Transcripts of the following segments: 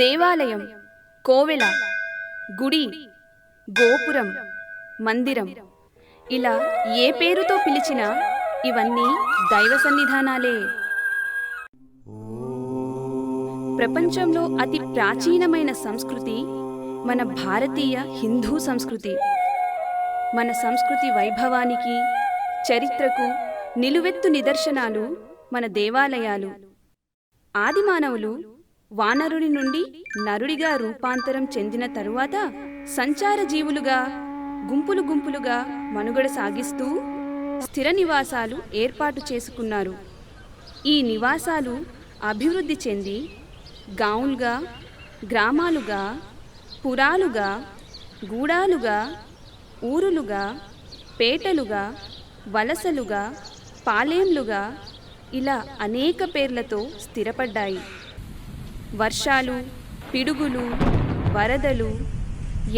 దేవాలయం, కోవెల, గుడి, గోపురం, మందిరం, ఇలా ఏ పేరుతో పిలిచినా ఇవన్నీ దైవ సన్నిధానాలే. ప్రపంచంలో అతి ప్రాచీనమైన సంస్కృతి మన భారతీయ హిందూ సంస్కృతి. మన సంస్కృతి వైభవానికి, చరిత్రకు నిలువెత్తు నిదర్శనాలు మన దేవాలయాలు. ఆదిమానవులు వానరుడి నుండి నరుడిగా రూపాంతరం చెందిన తరువాత సంచార జీవులుగా గుంపులు గుంపులుగా మనుగడ సాగిస్తూ స్థిర నివాసాలు ఏర్పాటు చేసుకున్నారు. ఈ నివాసాలు అభివృద్ధి చెంది గావులుగా, గ్రామాలుగా, పురాలుగా, గూడాలుగా, ఊరులుగా, పేటలుగా, వలసలుగా, పాలేంలుగా, ఇలా అనేక పేర్లతో స్థిరపడ్డాయి. వర్షాలు, పిడుగులు, వరదలు,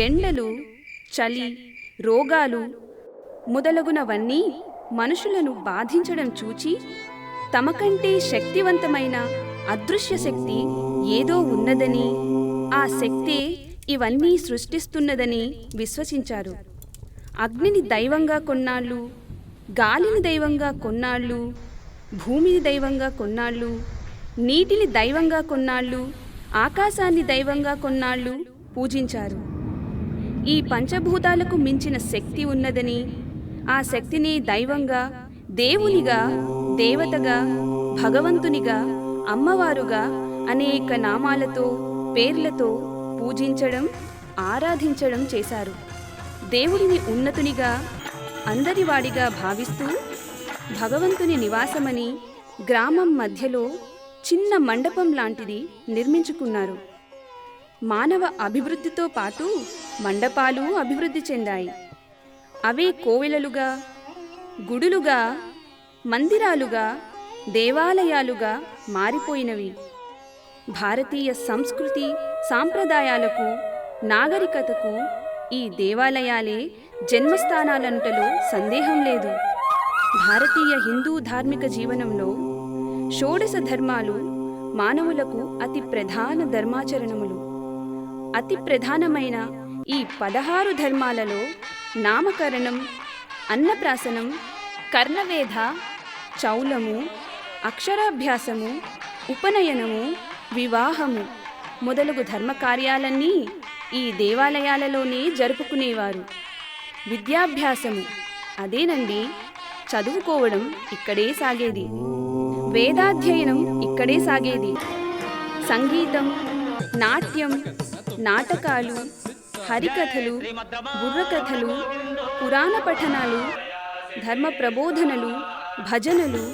ఎండలు, చలి, రోగాలు మొదలగునవన్నీ మనుషులను బాధించడం చూచి తమకంటే శక్తివంతమైన అదృశ్య శక్తి ఏదో ఉన్నదని, ఆ శక్తే ఇవన్నీ సృష్టిస్తున్నదని విశ్వసించారు. అగ్నిని దైవంగా కొన్నాళ్ళు, గాలిని దైవంగా కొన్నాళ్ళు, భూమిని దైవంగా కొన్నాళ్ళు, నీటిని దైవంగా కొన్నాళ్ళు, ఆకాశాన్ని దైవంగా కొన్నాళ్ళు పూజించారు. ఈ పంచభూతాలకు మించిన శక్తి ఉన్నదని, ఆ శక్తిని దైవంగా, దేవునిగా, దేవతగా, భగవంతునిగా, అమ్మవారుగా అనేక నామాలతో, పేర్లతో పూజించడం, ఆరాధించడం చేశారు. దేవుడిని ఉన్నతునిగా, అందరివాడిగా భావిస్తూ భగవంతుని నివాసమని గ్రామం మధ్యలో చిన్న మండపం లాంటిది నిర్మించుకున్నారు. మానవ అభివృద్ధితో పాటు మండపాలు అభివృద్ధి చెందాయి. అవే కోవెలలుగా, గుడులుగా, మందిరాలుగా, దేవాలయాలుగా మారిపోయినవి. భారతీయ సంస్కృతి సాంప్రదాయాలకు, నాగరికతకు ఈ దేవాలయాలే జన్మస్థానాలంటలో సందేహం లేదు. భారతీయ హిందూ ధార్మిక జీవనంలో షోడశ ధర్మాలు మానవులకు అతి ప్రధాన ధర్మాచరణములు. అతి ప్రధానమైన ఈ 16 ధర్మాలలో నామకరణం, అన్నప్రాసనం, కర్ణవేధ, చౌలము, అక్షరాభ్యాసము, ఉపనయనము, వివాహము మొదలగు ధర్మకార్యాలన్నీ ఈ దేవాలయాలలోనే జరుపుకునేవారు. విద్యాభ్యాసము, అదేనండి చదువుకోవడం ఇక్కడే సాగేది. వేదాధ్యయనం ఇక్కడే సాగేది. సంగీతం, నాట్యం, నాటకాలు, హరికథలు, బుర్రకథలు, పురాణ పఠనాలు, ధర్మ ప్రబోధనలు, భజనలు,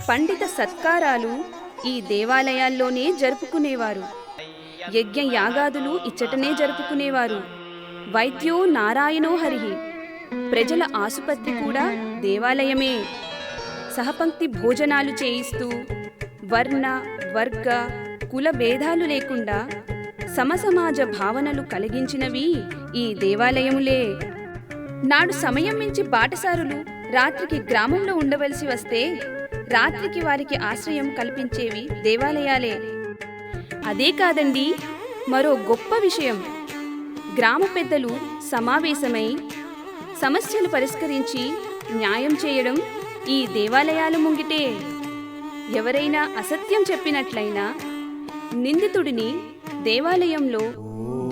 పండిత సత్కారాలు ఈ దేవాలయాల్లోనే జరుపుకునేవారు. యజ్ఞ యాగాదులు ఇచ్చటనే జరుపుకునేవారు. వైద్యో నారాయణో హరిహి, ప్రజల ఆసుపత్రి కూడా దేవాలయమే. సహపంక్తి భోజనాలు చేయిస్తూ వర్ణ, వర్గ, కుల భేదాలు లేకుండా సమసమాజ భావనలు కలిగించినవి ఈ దేవాలయములే. నాడు సమయం మించి బాటసారులు రాత్రికి గ్రామంలో ఉండవలసి వస్తే రాత్రికి వారికి ఆశ్రయం కల్పించేవి దేవాలయాలే. అదే కాదండి, మరో గొప్ప విషయం. గ్రామ పెద్దలు సమావేశమై సమస్యలు పరిష్కరించి న్యాయం చేయడం ఈ దేవాలయాల ముంగిటే. ఎవరైనా అసత్యం చెప్పినట్లయినా నిందితుడిని దేవాలయంలో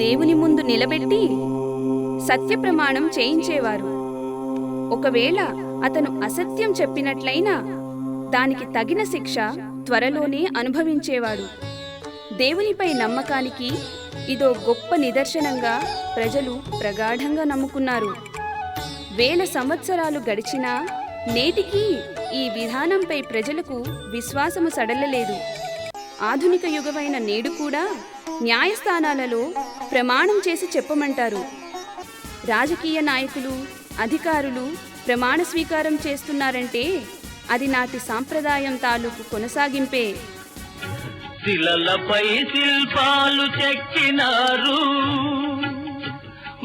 దేవుని ముందు నిలబెట్టి సత్య ప్రమాణం చేయించేవారు. ఒకవేళ అతను అసత్యం చెప్పినట్లయినా దానికి తగిన శిక్ష త్వరలోనే అనుభవించేవాడు. దేవునిపై నమ్మకానికి ఇదో గొప్ప నిదర్శనంగా ప్రజలు ప్రగాఢంగా నమ్ముకున్నారు. 1000 సంవత్సరాలు గడిచినా నేటికీ ఈ విధానంపై ప్రజలకు విశ్వాసము సడలలేదు. ఆధునిక యుగమైన నేడు కూడా న్యాయస్థానాలలో ప్రమాణం చేసి చెప్పమంటారు. రాజకీయ నాయకులు, అధికారులు ప్రమాణ స్వీకారం చేస్తున్నారంటే అది నాటి సాంప్రదాయం తాలూకు కొనసాగింపే. శిలలపై శిల్పాలు చెక్కినారు,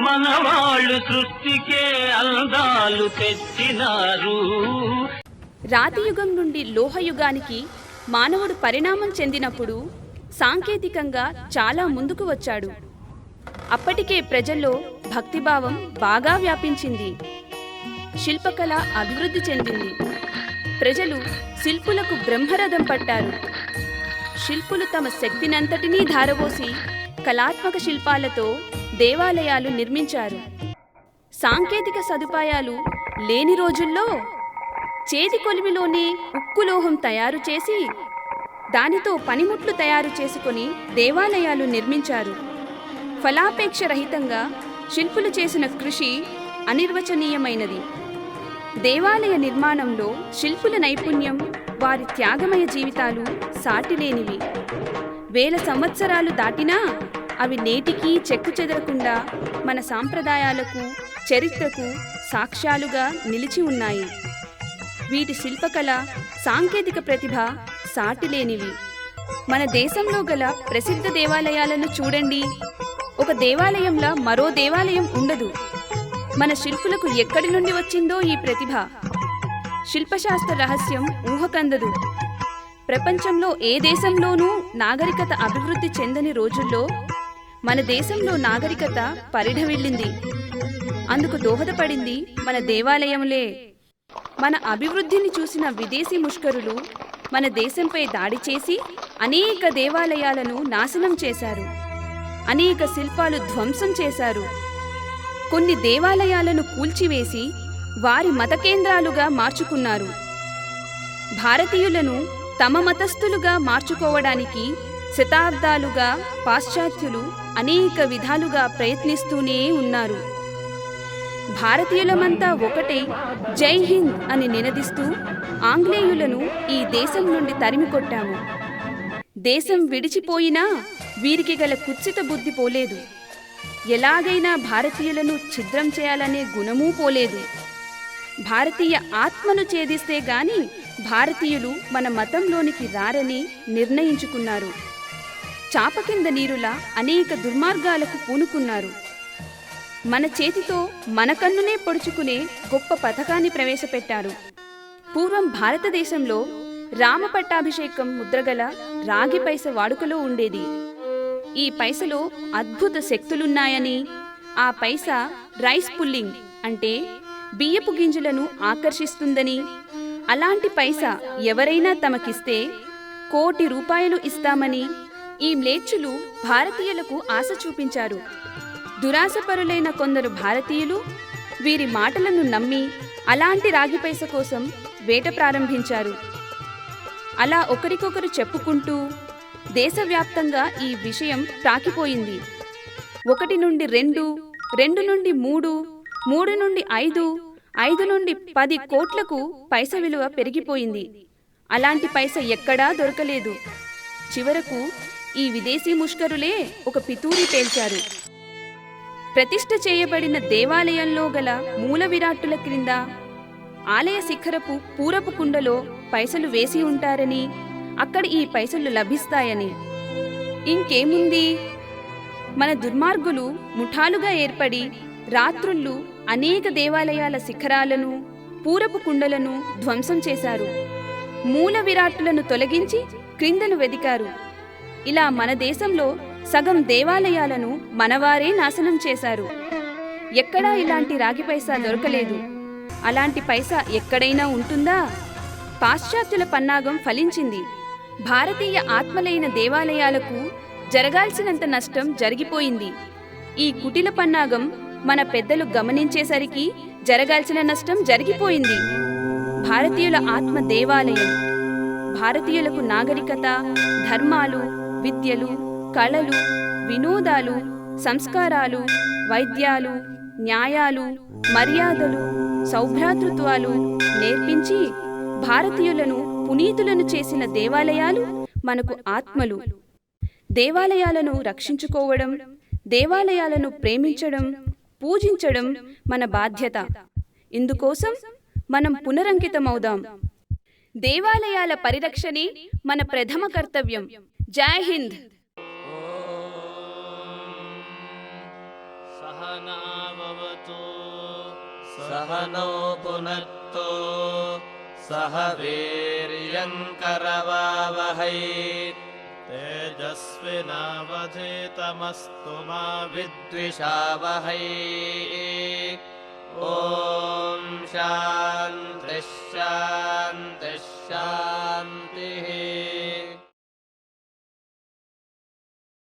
మనవాళ్ళు సృష్టికే అందాలు తెచ్చినారు. రాతియుగం నుండి లోహయుగానికి మానవుడు పరిణామం చెందినప్పుడు సాంకేతికంగా చాలా ముందుకు వచ్చాడు. అప్పటికే ప్రజల్లో భక్తిభావం బాగా వ్యాపించింది. శిల్పకళ అభివృద్ధి చెందింది. ప్రజలు శిల్పులకు బ్రహ్మరథం పట్టారు. శిల్పులు తమ శక్తినంతటినీ ధారపోసి కళాత్మక శిల్పాలతో దేవాలయాలు నిర్మించారు. సాంకేతిక సదుపాయాలు లేని రోజుల్లో చేతి కొలిమిలోనే ఉక్కులోహం తయారు చేసి దానితో పనిముట్లు తయారు చేసుకొని దేవాలయాలు నిర్మించారు. ఫలాపేక్ష రహితంగా శిల్పులు చేసిన కృషి అనిర్వచనీయమైనది. దేవాలయ నిర్మాణంలో శిల్పుల నైపుణ్యం, వారి త్యాగమయ జీవితాలు సాటిలేనివి. వేల సంవత్సరాలు దాటినా అవి నేటికీ చెక్కుచెదరకుండా మన సాంప్రదాయాలకు, చరిత్రకు సాక్ష్యాలుగా నిలిచి ఉన్నాయి. వీటి శిల్పకళ, సాంకేతిక ప్రతిభ సాటిలేనివి. మన దేశంలో గల ప్రసిద్ధ దేవాలయాలను చూడండి. ఒక దేవాలయంలా మరో దేవాలయం ఉండదు. మన శిల్పులకు ఎక్కడి నుండి వచ్చిందో ఈ ప్రతిభ? శిల్పశాస్త్ర రహస్యం ఊహకందదు. ప్రపంచంలో ఏ దేశంలోనూ నాగరికత అభివృద్ధి చెందని రోజుల్లో మన దేశంలో నాగరికత పరిఢవిల్లింది. అందుకు దోహదపడింది మన దేవాలయంలే. మన అభివృద్ధిని చూసిన విదేశీ ముష్కరులు మన దేశంపై దాడి చేసి అనేక దేవాలయాలను నాశనం చేశారు. అనేక శిల్పాలు ధ్వంసం చేశారు. కొన్ని దేవాలయాలను కూల్చివేసి వారి మత కేంద్రాలుగా మార్చుకున్నారు. భారతీయులను తమ మతస్థులుగా మార్చుకోవడానికి శతాబ్దాలుగా పాశ్చాత్యులు అనేక విధాలుగా ప్రయత్నిస్తూనే ఉన్నారు. భారతీయులమంతా ఒకటే జై హింద్ అని నినదిస్తూ ఆంగ్లేయులను ఈ దేశం నుండి తరిమికొట్టాము. దేశం విడిచిపోయినా వీరికి గల కుత్సిత బుద్ధి పోలేదు. ఎలాగైనా భారతీయులను ఛిద్రం చేయాలనే గుణమూ పోలేదు. భారతీయ ఆత్మను ఛేదిస్తే గాని భారతీయులు మన మతంలోనికి రారని నిర్ణయించుకున్నారు. చాప కింద నీరులా అనేక దుర్మార్గాలకు పూనుకున్నారు. మన చేతితో మన కన్నునే పొడుచుకునే గొప్ప పథకాన్ని ప్రవేశపెట్టారు. పూర్వం భారతదేశంలో రామ పట్టాభిషేకం ముద్రగల రాగి పైస వాడుకలో ఉండేది. ఈ పైసలో అద్భుత శక్తులున్నాయని, ఆ పైస రైస్ పుల్లింగ్ అంటే బియ్యపు గింజలను ఆకర్షిస్తుందని, అలాంటి పైస ఎవరైనా తమకిస్తే 1,00,00,000 రూపాయలు ఇస్తామని ఈ మ్లేచ్చులు భారతీయులకు ఆశ చూపించారు. దురాశపరులైన కొందరు భారతీయులు వీరి మాటలను నమ్మి అలాంటి రాగి పైస కోసం వేట ప్రారంభించారు. అలా ఒకరికొకరు చెప్పుకుంటూ దేశవ్యాప్తంగా ఈ విషయం తాకిపోయింది. 1 నుండి 2, 2 నుండి 3, 3 నుండి 5, 5 నుండి 10 కోట్లకు పైస విలువ పెరిగిపోయింది. అలాంటి పైస ఎక్కడా దొరకలేదు. చివరకు ఈ విదేశీ ముష్కరులే ఒక పితూరి పేల్చారు. ప్రతిష్ఠ చేయబడిన దేవాలయంలో గల మూల విరాట్టుల క్రింద ఆలయ శిఖరపు పూరపు కుండలో పైసలు వేసి ఉంటారని, అక్కడ ఈ పైసలు లభిస్తాయని. ఇంకేముంది? మన దుర్మార్గులు ముఠాలుగా ఏర్పడి రాత్రుళ్ళు అనేక దేవాలయాల శిఖరాలను, పూరపు కుండలను ధ్వంసం చేశారు. మూల విరాట్టులను తొలగించి క్రిందను వెదికారు. ఇలా మన దేశంలో సగం దేవాలయాలను మనవారే నాశనం చేశారు. ఎక్కడా ఇలాంటి రాగి పైసా దొరకలేదు. అలాంటి పైసా ఎక్కడైనా ఉంటుందా? పాశ్చాత్యుల పన్నాగం ఫలించింది. భారతీయ ఆత్మలైన దేవాలయాలకు జరగాల్సినంత నష్టం జరిగిపోయింది. ఈ కుటిల పన్నాగం మన పెద్దలు గమనించేసరికి జరగాల్సిన నష్టం జరిగిపోయింది. భారతీయుల ఆత్మ దేవాలయం. భారతీయులకు నాగరికత, ధర్మాలు, విద్యలు, కళలు, వినోదాలు, సంస్కారాలు, వైద్యాలు, న్యాయాలు, మర్యాదలు, సౌభ్రాతృత్వాలు నేర్పించి భారతీయులను పునీతులను చేసిన దేవాలయాలు మనకు ఆత్మలు. దేవాలయాలను రక్షించుకోవడం, దేవాలయాలను ప్రేమించడం, పూజించడం మన బాధ్యత. ఇందుకోసం మనం పునరంకితమవుదాం. దేవాలయాల పరిరక్షణే మన ప్రథమ కర్తవ్యం. జై హింద్. సహనావతు सहनौ पुनक्तो सह वीर्यं करवावहै तेजस्विनावधीतमस्तु मा विद्विषावहै। ॐ शान्तिः शान्तिः